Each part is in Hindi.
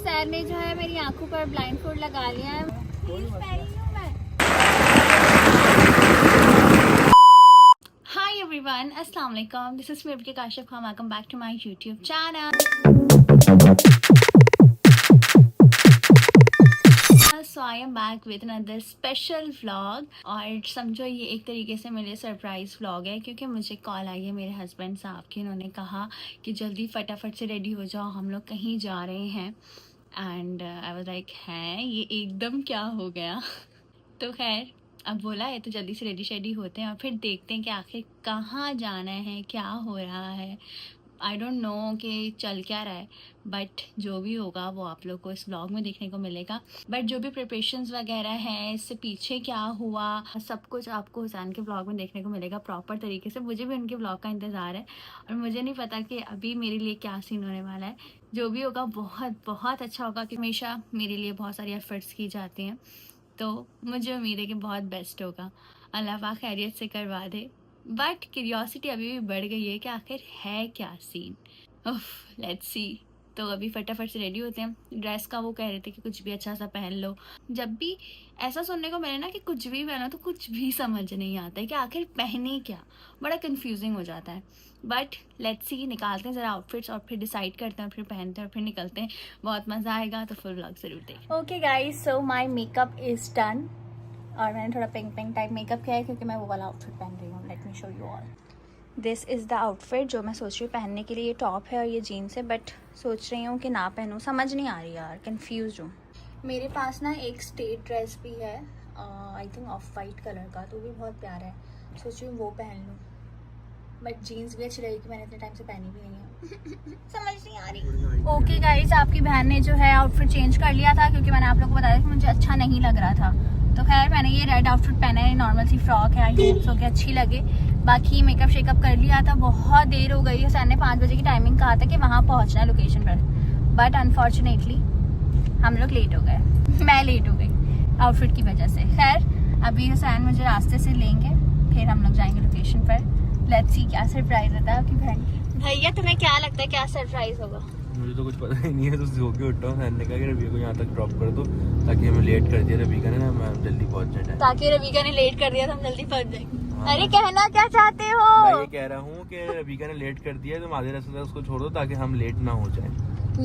सैर ने जो है मेरी आंखों पर ब्लाइंड फोल्ड लगा लिया है। हाय एवरीवन, अस्सलाम वालेकुम। This is me Kashif Khan. Welcome back to my YouTube channel. So I am back with another special vlog. और समझो ये एक तरीके से मेरे सरप्राइज व्लॉग है, क्योंकि मुझे कॉल आई है मेरे हस्बैंड साहब की। उन्होंने कहा कि जल्दी फटाफट से रेडी हो जाओ, हम लोग कहीं जा रहे हैं। एंड आई वाज लाइक हैं ये एकदम क्या हो गया। तो खैर अब बोला है तो जल्दी से रेडी शेडी होते हैं और फिर देखते हैं कि आखिर कहाँ जाना है, क्या हो रहा है। आई डोंट नो कि चल क्या रहा है, बट जो भी होगा वो आप लोग को इस व्लॉग में देखने को मिलेगा। बट जो भी प्रिपरेशंस वगैरह हैं, इससे पीछे क्या हुआ, सब कुछ आपको हुसैन के व्लॉग में देखने को मिलेगा प्रॉपर तरीके से। मुझे भी उनके व्लॉग का इंतज़ार है और मुझे नहीं पता कि अभी मेरे लिए क्या सीन होने वाला है। जो भी होगा बहुत बहुत अच्छा होगा, कि हमेशा मेरे लिए बहुत सारी एफर्ट्स की जाती हैं, तो मुझे उम्मीद है कि बहुत बेस्ट होगा। अल्लाह पाक खैरियत से करवा दे। बट क्यूरियोसिटी अभी भी बढ़ गई है कि आखिर है क्या सीन। Let's see. तो अभी फटाफट से रेडी होते हैं। ड्रेस का वो कह रहे थे कि कुछ भी अच्छा सा पहन लो। जब भी ऐसा सुनने को मिले ना कि कुछ भी पहनो, तो कुछ भी समझ नहीं आता है कि आखिर पहने क्या। बड़ा कंफ्यूजिंग हो जाता है। बट लेट्स सी, निकालते हैं ज़रा आउटफिट्स और फिर डिसाइड करते हैं और फिर पहनते हैं और फिर निकलते हैं। बहुत मज़ा आएगा, तो फुल व्लॉग ज़रूर देखें। Okay guys, so my makeup is done. और मैंने थोड़ा पिंक पिंक टाइप मेकअप किया है क्योंकि मैं वो वाला आउटफिट पहन रही हूँ। Let me show you all. This is the outfit जो मैं सोच रही हूँ पहनने के लिए। ये टॉप है और ये जीन्स है, बट सोच रही हूँ कि ना पहनूँ, समझ नहीं आ रही यार, कंफ्यूज हूँ। मेरे पास ना एक स्टेट ड्रेस भी है, I think of white colour का, तो भी बहुत प्यारा है। सोच रही हूँ वो पहन लूँ, बट जीन्स भी अच्छी लगेगी, मैंने इतने टाइम से पहनी भी नहीं है। समझ नहीं आ रही। ओके गाइज, आपकी बहन ने जो है आउटफिट चेंज कर लिया था, क्योंकि मैंने आप लोगों को बताया कि मुझे अच्छा नहीं लग रहा था। तो खैर मैंने ये रेड आउटफिट पहना है, नॉर्मल सी फ्रॉक है, आई होप सो कि अच्छी लगे। बाकी मेकअप शेकअप कर लिया था, बहुत देर हो गई है। सर ने 5 बजे की टाइमिंग कहा था कि वहाँ पहुँचना है लोकेशन पर, बट अनफॉर्चुनेटली हम लोग लेट हो गए। मैं लेट हो गई आउटफिट की वजह से। खैर अभी हुसैन मुझे रास्ते से लेंगे, फिर हम लोग जाएंगे लोकेशन पर। लेट्स सी क्या सरप्राइज होता है आपकी बहन की। भैया तुम्हें क्या लगता है क्या सरप्राइज होगा? मुझे तो कुछ पता ही नहीं है। तो सो के उठा हूँ, मैंने कहा कि रवि को यहाँ तक ड्रॉप कर दो ताकि हमें लेट कर दिया रवि ने, मैं जल्दी पहुँच जाए। ताकि रवि ने लेट कर दिया तो हम जल्दी पहुँच जाएंगे। अरे कहना क्या चाहते हो? मैं ये कह रहा हूँ कि रवि ने लेट कर दिया, तुम आधे रास्ते तक उसको छोड़ दो ताकि हम लेट ना हो जाए।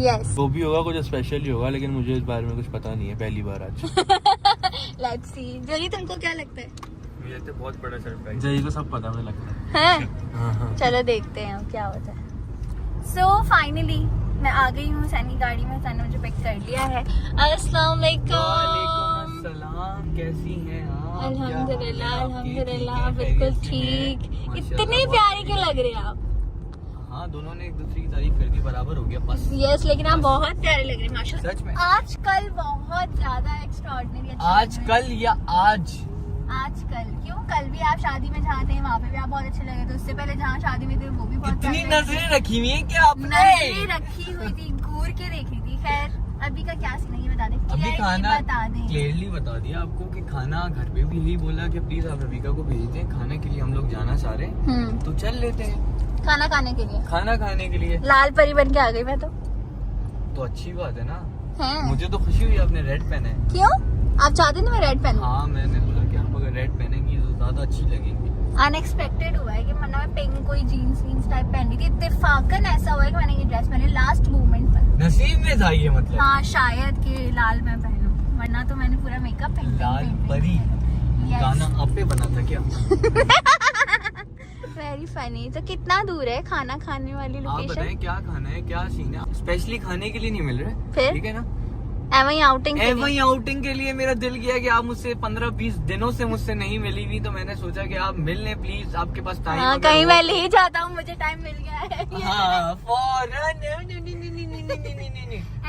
यस, तो भी होगा, कुछ स्पेशल ही होगा, लेकिन मुझे इस बारे में कुछ पता नहीं है, पहली बार आज। Let's see. जल्दी तुमको क्या लगता है? मुझे तो बहुत बड़ा सरप्राइज। जय को सब पता मुझे लगता है। हाँ। चलो देखते हैं क्या होता है। सो फाइनली मैं आ गई हूँ हुसैन की गाड़ी में। हुसैन ने मुझे पिक कर लिया है। अस्सलाम वालेकुम। सलाम, कैसी हैं आप? अल्हम्दुलिल्लाह अल्हम्दुलिल्लाह, बिल्कुल ठीक। इतने प्यारे क्यों लग रहे हैं आप? हाँ, दोनों ने एक दूसरे की तारीफ कर दी, बराबर हो गया बस। यस, लेकिन आप बहुत प्यारे लग रहे हैं माशाल्लाह। सच में आजकल बहुत ज्यादा एक्स्ट्राऑर्डिनरी। आजकल या आज? आजकल क्यों? कल भी आप शादी में जहाँ थे वहाँ पे भी आप बहुत अच्छे लगे थे। उससे पहले जहाँ शादी में थे वो भी बहुत इतनी नजरें रखी हुई है क्या आपने? नजरें रखी हुई थी, घूर के देखी थी। खैर अभी का क्या सीन है ये बता दें। अभी खाना बता दें, क्लियरली बता दिया आपको कि खाना घर पे भी यही बोला कि प्लीज आप रविका को भेज दें खाने के लिए, हम लोग जाना चाह रहे हैं तो चल लेते हैं खाना खाने के लिए। खाना खाने के लिए लाल परी बन के आ गई मैं तो अच्छी बात है ना। है? मुझे तो खुशी हुई आपने रेड पहना है। क्यों? आप चाहते थे मैं रेड पहनूं? हाँ, मैंने बोला कि आप अगर रेड पहनेंगी तो ज्यादा अच्छी लगेंगी। अनएक्सपेक्टेड हुआ है कि वरना मैं पिंक कोई जीन्स वीन्स टाइप पहनी थी। इत्तेफाकन ऐसा हुआ है कि मैंने ये ड्रेस पहनी लास्ट मोमेंट पर। नसीब में था ये, मतलब। हाँ शायद कि लाल मैं पहनूं, वरना तो मैंने पूरा मेकअप लाल परी गाना आप पे बना था क्या? Very funny. तो कितना दूर है खाना खाने वाली आप लोकेशन? बताएं क्या खाना है, क्या सीन है? स्पेशली खाने के लिए नहीं मिल रहा फिर? ठीक है ना, वही आउटिंग वही आउटिंग के लिए। मेरा दिल किया कि आप मुझसे 15-20 दिनों से मुझसे नहीं मिली हुई, तो मैंने सोचा कि आप मिल लें प्लीज, आपके पास टाइम। हाँ, कहीं मैं ले जाता हूँ, मुझे टाइम मिल गया है। हाँ,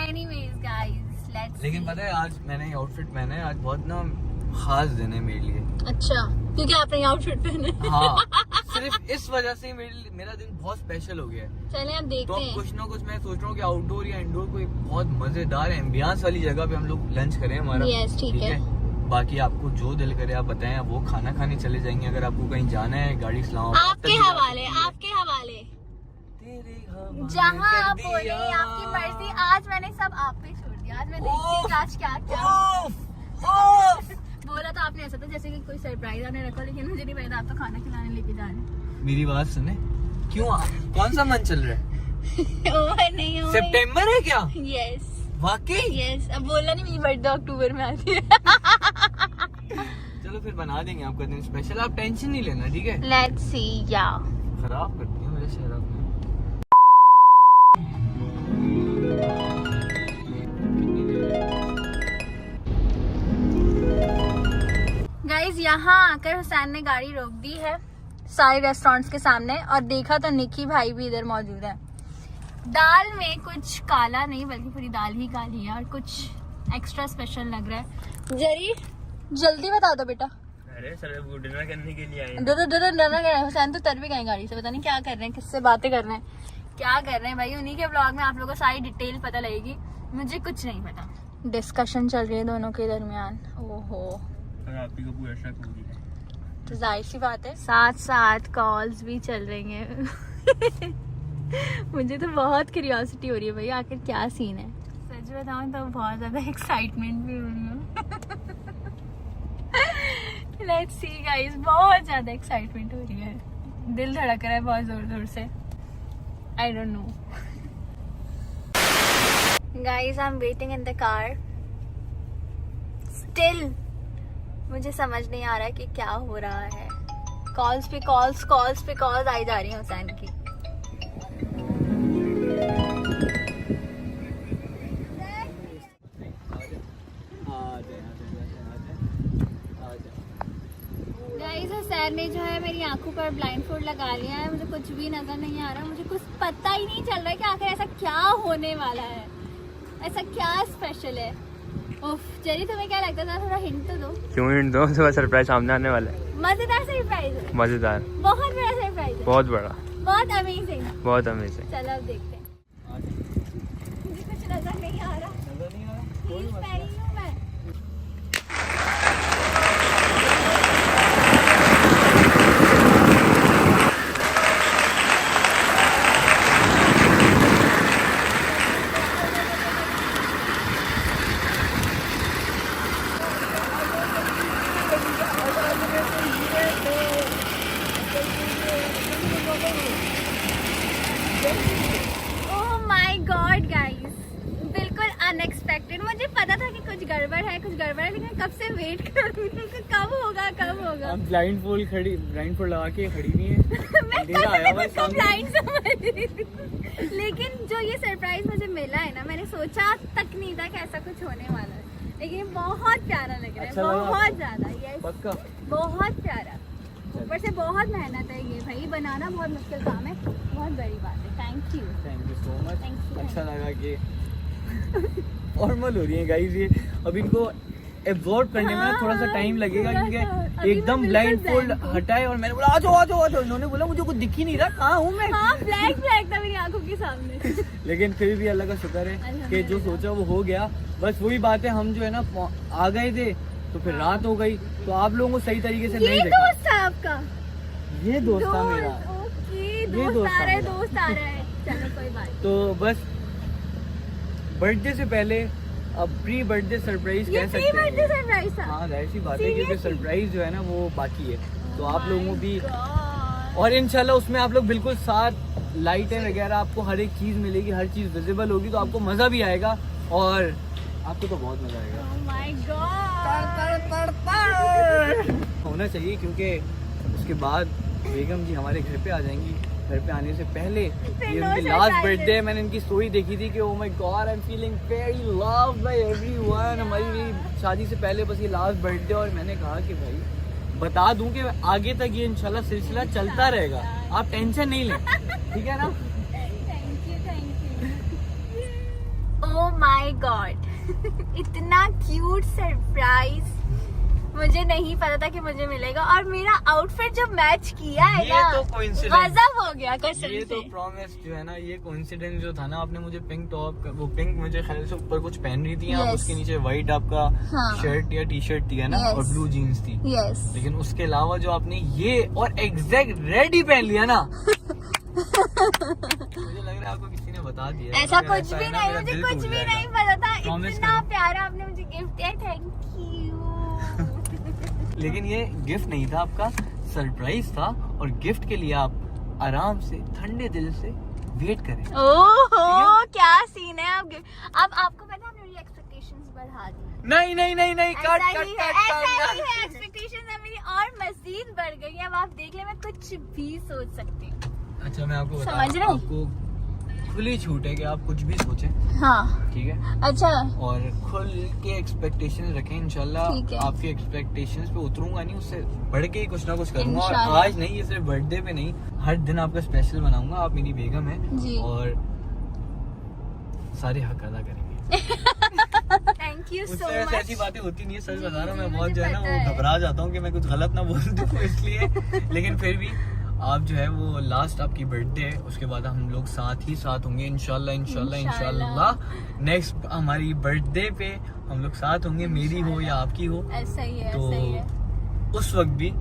एनीवेज गाइस, लेट्स। लेकिन पता है आज मैंने ये आउटफिट पहना है, आज बहुत ना खास दिन है मेरे लिए। अच्छा, क्योंकि आपने ये आउटफिट पहना है। हाँ, सिर्फ इस वजह से मेरा दिन बहुत स्पेशल हो गया है। चलें अब देखते तो हैं। कुछ ना कुछ मैं सोच रहा हूँ कि आउटडोर या इंडोर कोई बहुत मजेदार एम्बियंस वाली जगह पे हम लोग लंच करें हमारा। यस, ठीक है। बाकी आपको जो दिल करे आप बताएं, वो खाना खाने चले जाएंगे। अगर आपको कहीं जाना है गाड़ी इस्लामाबाद आपके हवाले, आपके हवाले, जहाँ आप बोले आपकी मर्जी। आज मैंने सब आप पे छोड़ दिया। आज मैं देखती हूँ आज क्या क्या बोला था आपने, ऐसा था जैसे कि कोई सरप्राइज आपने रखा, लेकिन मुझे नहीं पता आप तो खाना खिलाने लेके जा रहे हैं। मेरी बात सुने, क्यों कौन सा मंथ चल रहा है? ओवर नहीं हो, सितंबर है क्या? यस वाकई? यस, अब बोलना नहीं मेरी बर्थडे अक्टूबर में आती है। चलो फिर बना देंगे आपका दिन स्पेशल, आप टेंशन नहीं लेना, ठीक है? Let's see. या खराब करती है मेरे शहर में। गाइज यहाँ आकर हुसैन ने गाड़ी रोक दी है सारे रेस्टोरेंट्स के सामने, और देखा तो निकी भाई भी इधर मौजूद है। दाल में कुछ काला नहीं बल्कि पूरी दाल ही काली है, और कुछ एक्स्ट्रा स्पेशल लग रहा है। जरी जल्दी बता दो बेटा। अरे सर वो डिनर करने के लिए आए हैं। डर हुसैन तो तर भी गए गाड़ी से, पता नहीं क्या कर रहे हैं, किससे बातें कर रहे हैं, क्या कर रहे हैं भाई। उन्हीं के ब्लॉग में आप लोगों को सारी डिटेल पता लगेगी, मुझे कुछ नहीं पता। डिस्कशन चल रही है दोनों के दरमियान। ओहो, आपकी को पूरा शक होगी, तो जाहिर सी बात है साथ साथ कॉल्स भी चल रही हैं। मुझे तो बहुत क्यूरियोसिटी हो रही है भाई, आखिर क्या सीन है। सच बताऊं तो बहुत ज्यादा एक्साइटमेंट भी हो रही है। लेट्स सी गाइस, बहुत ज्यादा एक्साइटमेंट हो रही है, दिल धड़क रहा है बहुत जोर जोर से। I don't know guys, I am waiting in the car still. मुझे समझ नहीं आ रहा है कि क्या हो रहा है। कॉल्स पे कॉल्स आई जा रही है हुसैन की। गाइस हुसैन ने जो है मेरी आंखों पर ब्लाइंडफोल्ड लगा लिया है, मुझे कुछ भी नजर नहीं आ रहा, मुझे कुछ पता ही नहीं चल रहा है कि आखिर ऐसा क्या होने वाला है, ऐसा क्या स्पेशल है। उफ, जेरी तुम्हें क्या लगता था, थोड़ा हिंट तो दो। क्यों हिंट दो? तो सरप्राइज सामने आने वाला है। मजेदार सरप्राइज है, मजेदार, बहुत बड़ा सरप्राइज है, बहुत बड़ा, बहुत अमेजिंग। बहुत अमेजिंग। चलो अब देखते हैं। मुझे कुछ नजर नहीं आ रहा, हील्स पहनी हूँ मैं। ओह माय गॉड गाइस, बिल्कुल अनएक्सपेक्टेड। मुझे पता था कि कुछ गड़बड़ है, लेकिन कब से वेट कर रही हूँ कि कब होगा। हम ब्लाइंडफोल्ड लगा के खड़ी हुई हैं। मैं अंधेरा आया हुआ है तो सामने। ब्लाइंड समझ रही थी। लेकिन जो ये सरप्राइज मुझे मिला है ना, मैंने सोचा तक नहीं था कि ऐसा कुछ होने वाला है, लेकिन ये बहुत प्यारा लग रहा है। अच्छा लगा बहुत ज्यादा, यस, पक्का बहुत प्यारा। ऊपर से बहुत मेहनत है ये भाई, बनाना बहुत मुश्किल काम है, बहुत बड़ी बात है। Thank you so much. Thank you. अच्छा लगा कि नॉर्मल हो रही है गाइस ये। अब इनको एब्जॉर्ब करने में थोड़ा सा टाइम लगेगा, थोड़ा सा। क्योंकि अभी एकदम मैं ब्लाइंडफोल्ड बिल्कुल blank हटाए और मैंने बोला आ जाओ। इन्होंने बोला मुझे कुछ दिख ही नहीं रहा, कहाँ हूँ मैं। हाँ, ब्लैक था मेरी आंखों के सामने। लेकिन फिर भी अल्लाह का शुक्र है कि जो सोचा वो हो गया। बस वही बात है, हम जो है ना आ गए थे तो फिर रात हो गई, तो आप लोगों को सही तरीके से नहीं ये देखा। दोस्त था आपका? ये दोस्त था मेरा। ओके, दोस्त दोस्त आ रहा है, था दोस्त आ रहा है। चलो कोई बात नहीं। तो बस बर्थडे से पहले अब प्री बर्थडे सरप्राइज ये कह प्री सकते बर्थडे हैं। सरप्राइज था? हाँ जाहिर सी बात है, क्योंकि Seriously? सरप्राइज जो है ना वो बाकी है, तो आप लोगों को भी, God. और इंशाल्लाह उसमें आप लोग बिल्कुल साथ लाइटें वगैरह आपको हर एक चीज मिलेगी, हर चीज विजिबल होगी, तो आपको मजा भी आएगा और आपको तो बहुत मजा आएगा। Oh my God. होना चाहिए, क्योंकि उसके बाद बेगम जी हमारे घर पे आ जाएंगी। घर पे आने से पहले ये no उनकी surprises. लास्ट बर्थडे, मैंने इनकी स्टोरी देखी थी कि oh my God I am feeling very loved by everyone. हमारी शादी से पहले बस ये लास्ट बर्थडे, और मैंने कहा कि भाई बता दूं कि आगे तक ये इंशाल्लाह सिलसिला चलता रहेगा, आप टेंशन नहीं लें, ठीक है ना। Thank you. Oh my God, इतना क्यूट सरप्राइज मुझे नहीं पता था कि मुझे मिलेगा, और मेरा आउटफिट जो मैच किया है ये ना, तो coincidence। गजब हो गया कसम ये तो से। प्रॉमिस जो है ना, ये कोइंसिडेंस जो था ना, आपने मुझे पिंक टॉप, वो पिंक मुझे ख्याल से ऊपर कुछ पहन रही थी आप, Yes. उसके नीचे व्हाइट आपका हाँ। शर्ट या टी शर्ट थी है ना, Yes. और ब्लू जीन्स थी। यस, लेकिन उसके अलावा जो आपने ये और एग्जैक्ट रेड ही पहन लिया ना, मुझे लग रहा है आपको किसी ने बता दिया। ऐसा अगर कुछ भी है ना, नहीं, मेरा मुझे दिल कुछ टूट भी जाएगा। नहीं पता था। Promise इतना करो। प्यारा आपने मुझे गिफ्ट दिया, थैंक यू। लेकिन ये गिफ्ट नहीं था आपका, सरप्राइज था। और गिफ्ट के लिए आप आराम से ठंडे दिल से वेट करें। ओहो क्या सीन है। अब आपको पता है हमने मेरी एक्सपेक्टेशंस बढ़ा दी। नहीं नहीं नहीं नहीं, कट ऐसा कट ही कट है, ऐसा ही कट। है। एक्सपेक्टेशंस है मेरी और मजीद बढ़ गई है। अब आप देख ले, मैं कुछ भी सोच सकती हूँ। अच्छा मैं आपको समझ रहे बता, हो? आपको खुली छूट है कि आप कुछ भी सोचें, हाँ ठीक है? अच्छा और खुल के एक्सपेक्टेशन रखें। इंशाल्लाह ठीक है। आपके एक्सपेक्टेशंस पे उतरूंगा नहीं, उससे बढ़ के ही कुछ ना कुछ करूंगा। और इंशाल्लाह। आज नहीं, ये सिर्फ बर्थडे पे नहीं, हर दिन आपका स्पेशल बनाऊंगा। आप मेरी बेगम हैं जी। और सारे हक अदा करेंगे। थैंक यू सो मुझसे वैसे मच। ऐसी बातें होती नहीं है, सच जी, बता रहा हूँ। जी, मैं बहुत मुझे जो है ना पता वो है। घबरा जाता हूँ कि मैं कुछ गलत ना बोल दूँ इसलिए। लेकिन फिर भी आप जो है वो लास्ट आपकी बर्थडे है, उसके बाद हम लोग साथ ही साथ होंगे इंशाल्लाह इंशाल्लाह इंशाल्लाह। नेक्स्ट हमारी बर्थडे पे हम लोग साथ होंगे, मेरी हो या आपकी हो, ऐसा ही है, तो ऐसा ही है। उस वक्त भी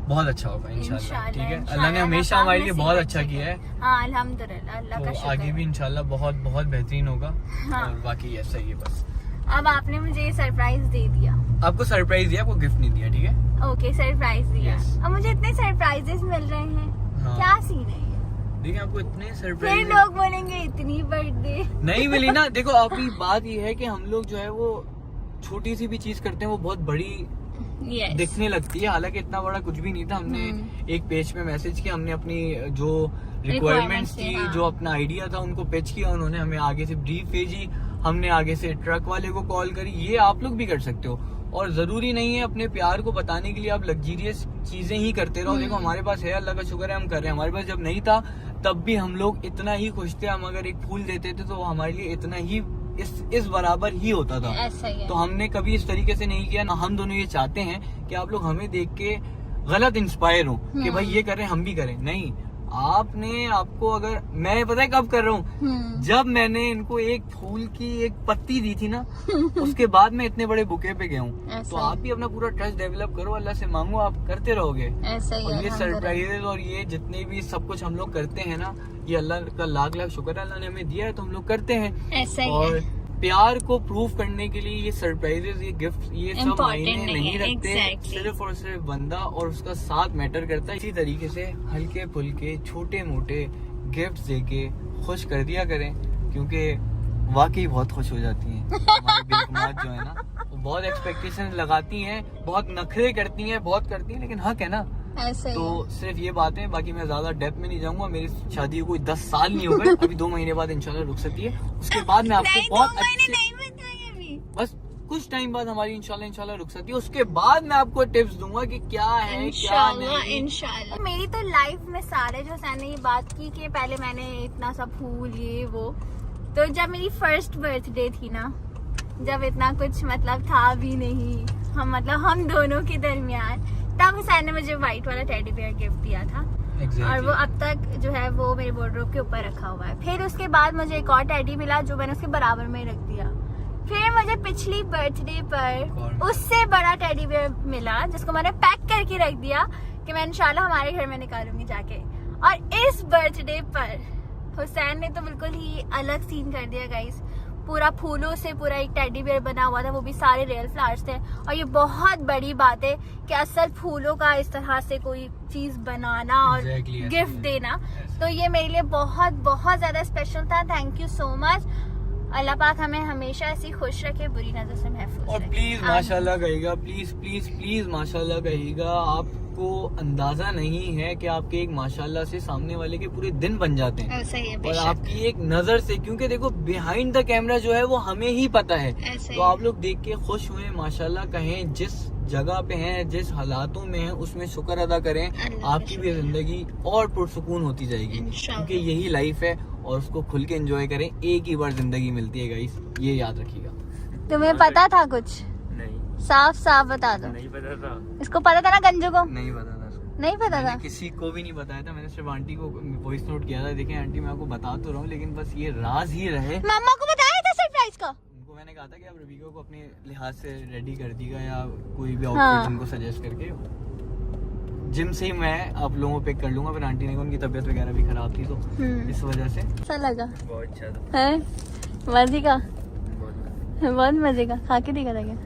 बहुत अच्छा होगा इंशाल्लाह। इंशाल्लाह, ठीक है, इंशाल्लाह। अल्लाह ने हमेशा हमारे लिए बहुत अच्छा नसीब किया है, हाँ अल्हम्दुलिल्लाह, अल्लाह का तो शुक्र आगे है। भी इंशाल्लाह बहुत बहुत बेहतरीन होगा। हाँ। और बाकी ऐसा ही है बस। अब आपने मुझे ये सरप्राइज दे दिया। आपको सरप्राइज दिया, आपको गिफ्ट नहीं दिया, ठीक है? ओके सरप्राइज दिया। Yes. अब मुझे इतने सरप्राइजेस मिल रहे हैं, हाँ। क्या सीन है ये? देखिए आपको इतने फिर सरप्राइज लोग बोलेंगे इतनी बर्थडे। नहीं मिली ना। देखो आपकी बात ये है कि हम लोग जो है वो छोटी सी भी चीज करते हैं वो बहुत बड़ी यस दिखने लगती है, हालांकि इतना बड़ा कुछ भी नहीं था। हमने एक पेज पे मैसेज किया, हमने अपनी जो रिक्वायरमेंट्स थी, हाँ। जो अपना आइडिया था उनको पिच किया, उन्होंने हमें आगे से ब्रीफ भेजी, हमने आगे से ट्रक वाले को कॉल करी। ये आप लोग भी कर सकते हो, और जरूरी नहीं है अपने प्यार को बताने के लिए आप लग्जरियस चीजें ही करते रहो। देखो हमारे पास है, अल्लाह का शुक्र है हम कर रहे हैं। हमारे पास जब नहीं था तब भी हम लोग इतना ही खुश थे। हम अगर एक फूल देते थे तो वो हमारे लिए इतना ही इस बराबर ही होता था। ऐसा ही है। तो हमने कभी इस तरीके से नहीं किया ना। हम दोनों ये चाहते हैं कि आप लोग हमें देख के गलत इंस्पायर हो कि भाई ये करें हम भी करें। नहीं, आपने आपको अगर मैं पता है कब कर रहा हूँ, जब मैंने इनको एक फूल की एक पत्ती दी थी ना उसके बाद मैं इतने बड़े बुके पे गया हूँ। ऐसा तो ही। आप भी अपना पूरा ट्रस्ट डेवलप करो, अल्लाह से मांगो, आप करते रहोगे। ऐसा ही और ये अल्हम्दुलिल्लाह। सरप्राइजेज और ये जितने भी सब कुछ हम लोग करते हैं ना, ये अल्लाह का लाख लाख शुक्र है, अल्लाह ने हमें दिया है तो हम लोग करते हैं। ऐसा ही और है। प्यार को प्रूव करने के लिए ये सरप्राइजेज, ये गिफ्ट, ये सब Important मायने नहीं नहीं है, रखते। exactly. सिर्फ और सिर्फ बंदा और उसका साथ मैटर करता है। इसी तरीके से हल्के फुल्के छोटे मोटे गिफ्ट देके खुश कर दिया करें, क्योंकि वाकई बहुत खुश हो जाती हैं हमारी बेगमात जो है ना, वो बहुत एक्सपेक्टेशन लगाती हैं, बहुत नखरे करती हैं, बहुत करती हैं, लेकिन हक है ना। ऐसा ही तो है। सिर्फ ये बातें, बाकी मैं ज्यादा डेप्थ में नहीं जाऊंगा। मेरी शादी को कोई 10 साल नहीं हो गए, अभी 2 महीने बाद इंशाल्लाह रुक सकती है। उसके बाद मैं आपको नहीं, 2 बहुत महीने अच्छे, नहीं बताए अभी। बस कुछ टाइम बाद हमारी इंशाल्लाह रुक सकती है। उसके बाद मैं आपको टिप्स दूंगा कि क्या है क्या इंशाल्लाह नहीं। इंशाल्लाह। मेरी तो लाइफ में सारे जो सर ने ये बात की कि पहले मैंने इतना सा फूल ये वो, तो जब मेरी फर्स्ट बर्थडे थी ना, जब इतना कुछ मतलब था भी नहीं, हम दोनों के दरमियान, तब हुसैन ने मुझे व्हाइट वाला टेडी बियर गिफ्ट दिया था। और वो अब तक जो है वो मेरे वार्डरोब के ऊपर रखा हुआ है। फिर उसके बाद मुझे एक और टेडी मिला जो मैंने उसके बराबर में रख दिया। फिर मुझे पिछली बर्थडे पर उससे बड़ा टेडी बियर मिला जिसको मैंने पैक करके रख दिया कि मैं इंशाल्लाह हमारे घर में निकालूंगी जाके। और इस बर्थडे पर हुसैन ने तो बिल्कुल ही अलग सीन कर दिया गाइस। पूरा फूलों से पूरा एक टेडी बियर बना हुआ था, वो भी सारे रियल फ्लावर्स थे। और ये बहुत बड़ी बात है कि असल फूलों का इस तरह से कोई चीज बनाना और Exactly, गिफ्ट देना, तो ये मेरे लिए बहुत बहुत ज्यादा स्पेशल था। Thank you so much. अल्लाह पाक हमें हमेशा ऐसी खुश रखे, बुरी नजर से महफूज और रखे। प्लीज आमीन। माशाल्लाह कहिएगा, प्लीज प्लीज प्लीज माशाल्लाह कहिएगा। आपको अंदाजा नहीं है कि आपके एक माशाल्लाह से सामने वाले के पूरे दिन बन जाते हैं। ऐसा ही है और बेशक। आपकी एक नजर से, क्योंकि देखो बिहाइंड द कैमरा जो है वो हमें ही पता है। ऐसा ही तो आप लोग देख के खुश हुए, माशाल्लाह कहें, जिस जगह पे हैं, जिस हालातों में हैं, उसमें शुक्र अदा करें। अल्लाह का आपकी भी जिंदगी और पुरसुकून होती जाएगी, इंशाल्लाह। क्योंकि यही लाइफ है और उसको खुल के एंजॉय करें। एक ही बार जिंदगी मिलती है गाइस, ये याद रखिएगा। तुम्हें पता था कुछ? नहीं, साफ साफ बता दो। नहीं पता था। इसको पता था ना गंजू को? नहीं पता था उसको। नहीं पता था? मैंने किसी को भी नहीं बताया था, मैंने सिर्फ आंटी को वॉइस नोट किया था। देखें आंटी, मैं आपको बता तो रहा हूँ, लेकिन बस ये राज ही रहे। मम्मा को बताया था सरप्राइज का? उनको मैंने कहा था कि आप रबीका को अपने लिहाज से रेडी कर दीगा या कोई भी हाँ। आउटफिट उनको सजेस्ट करके। जिम से ही मैं आप लोगों पे कर लूंगा। फिर आंटी ने उनकी तबीयत वगैरह भी खराब थी तो इस वजह से। अच्छा लगा? बहुत ज्यादा है मजे का, बहुत मजे का। खा के दिखा था क्या?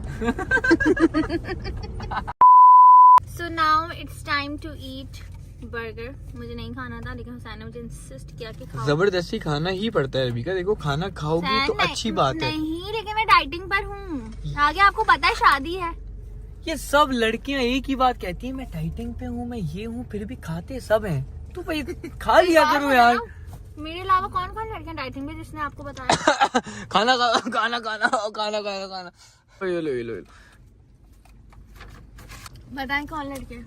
So now it's time to eat burger. मुझे नहीं खाना था लेकिन हुसैन ने मुझे इंसिस्ट किया कि खाओ। जबरदस्ती खाना ही पड़ता है रबीका, देखो खाना खाओगी तो अच्छी बात है। नहीं लेकिन मैं डाइटिंग पर हूँ, आगे आपको पता है शादी है। ये सब लड़कियां एक ही बात कहती हैं, मैं डाइटिंग पे हूँ, मैं ये हूँ, फिर भी खाते सब हैं। तो भाई खा लिया करो यार। मेरे अलावा कौन कौन लड़कियां डाइटिंग पे, जिसने आपको बताया? खाना खाना खाना खाना खाना खाना। ये लो ये लो ये लो। बताएं कौन लड़के?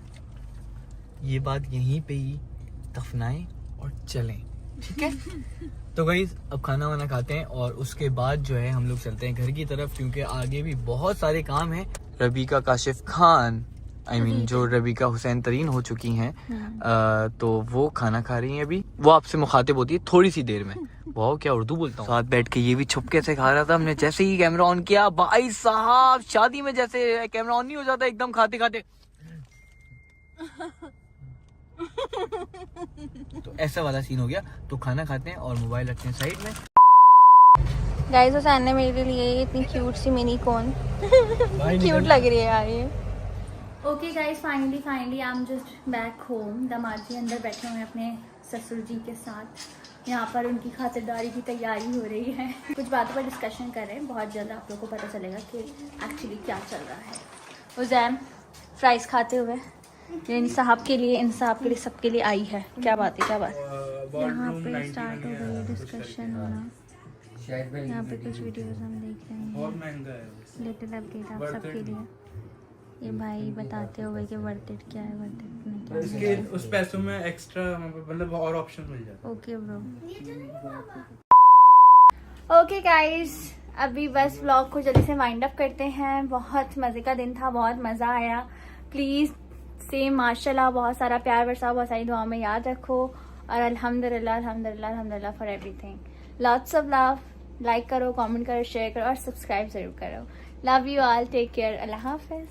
ये बात यहीं पे ही दफनाएं और चलें, ठीक है? तो गाइस अब खाना वाना खाते हैं और उसके बाद जो है हम लोग चलते हैं घर की तरफ, क्योंकि आगे भी बहुत सारे काम हैं। रबीका काशिफ खान जो रबीका हुसैन तरीन हो चुकी हैं, तो वो खाना खा रही हैं अभी। वो आपसे मुखातिब होती है थोड़ी सी देर में। वाह क्या उर्दू बोलता हूँ। साथ बैठ के ये भी छुपके से खा रहा था। हमने जैसे ही कैमरा ऑन किया, भाई साहब शादी में जैसे कैमरा ऑन नहीं हो जाता एकदम खाते खाते, तो ऐसा वाला सीन हो गया। तो खाना खाते हैं और मोबाइल रखते हैं साइड में। गाइस हुसैन ने मेरे लिए इतनी क्यूट सी मिनी कोन क्यूट लग रही है यार ये। Okay guys finally I am just back home. दामाद जी अंदर बैठे हुए हैं अपने ससुर जी के साथ। यहाँ पर उनकी खातिरदारी की तैयारी हो रही है। कुछ बातों पर डिस्कशन कर रहे हैं। बहुत जल्द आप लोगों को पता चलेगा कि एक्चुअली क्या चल रहा है। हुसैन फ्राइज खाते हुए इन साहब के लिए सबके लिए आई है। क्या बात है, क्या बात? यहाँ पे स्टार्ट हो गई है डिस्कशन होना। यहाँ पे कुछ वीडियोस हम देख रहे हैं, लिटिल अपडेट आप सबके लिए। ये भाई बताते हुए कि वर्थ इट क्या है, वर्थ इट नहीं क्या है। इसके उस पैसों में एक्स्ट्रा मतलब और ऑप्शन मिल जाता है। Okay bro. ओके गाइस अभी बस व्लॉग को जल्दी से वाइंड अप करते हैं। बहुत मज़े का दिन था, बहुत मज़ा आया। प्लीज़ से माशाल्लाह बहुत सारा प्यार बरसाओ, बहुत सारी दुआ में याद रखो और अल्हम्दुलिल्लाह अल्हम्दुलिल्लाह अल्हम्दुलिल्लाह for everything. Lots of love. Like करो, कमेंट करो, शेयर करो और सब्सक्राइब जरूर करो। Love you all, take care, अल्लाह हाफिज़।